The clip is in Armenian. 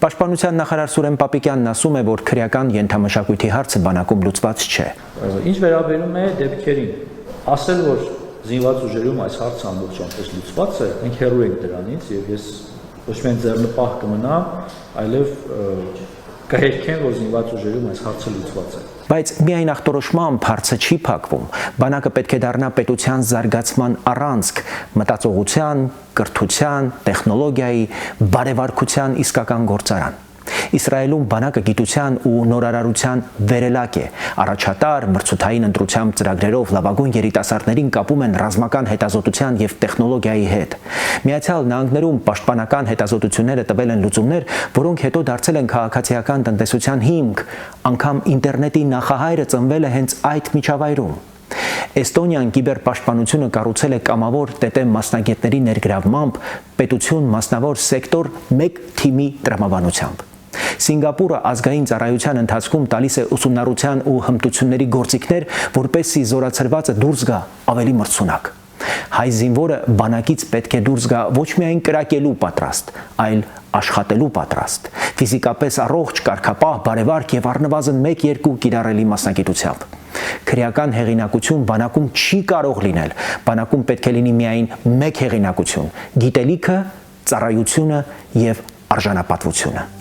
Պաշտպանության նախարար Սուրեն Պապիկյանն ասում է, որ քրեական ենթամշակույթի հարցը բանակում լուծված չէ։ Ինչ վերաբերում է դեպքերին, ասել, որ զինված ուժերում այս հարցը ամբողջապես լուծված է, մենք հեռու ենք դրանից եւ ես ոչ միայն ձեռնպահ կմնամ, այլև կհերքեմ, որ զինված ուժերում այս հարցը լուծված է։ Բայց միայն ախտորոշմամբ հարցը չի փակվում։ Բանակը պետք է դառնա պետության զարգացման առանցք, մտածողության, կրթության, տեխնոլոգիայի, բարեվարկության իսկական գործարան։ Իսրայելում բանակը գիտության ու նորարարության վերելակ է։ Առաջատար մրցութային ընտրությամբ ծրագրերով լավագույն երիտասարդներին կապում են ռազմական հետազոտության եւ տեխնոլոգիայի հետ։ Միացյալ Նահանգներում պաշտպանական հետազոտությունները տվել են լուծումներ, որոնք հետո դարձել են քաղաքացիական տնտեսության հիմք, անգամ ինտերնետի նախահայրը ծնվել է հենց այդ միջավայրում։ Էստոնիան կիբերպաշտպանությունը կառուցել է կամավոր ՏՏ մասնագետների ներգրավմամբ պետություն մասնավոր սեկտոր 1 թիմի տրամաբանությամբ։ Սինգապուրը ազգային ծառայության ընթացքում տալիս է ուսումնառության ու հմտությունների գործիքներ, որպեսզի զորացրվածը դուրս գա ավելի մրցունակ։ Հայ զինվորը բանակից պետք է դուրս գա ոչ միայն կրակելու պատրաստ, այլ աշխատելու պատրաստ, ֆիզիկապես առողջ, կարգապահ, բարևարք եւ առնվազն 1-2 կիրառելի մասնագիտությամբ։ Քրեական հեղինակություն բանակում չի կարող լինել, բանակում պետք է լինի միայն մեկ հեղինակություն՝ գիտելիքը, ծառայությունը եւ արժանապատվությունը։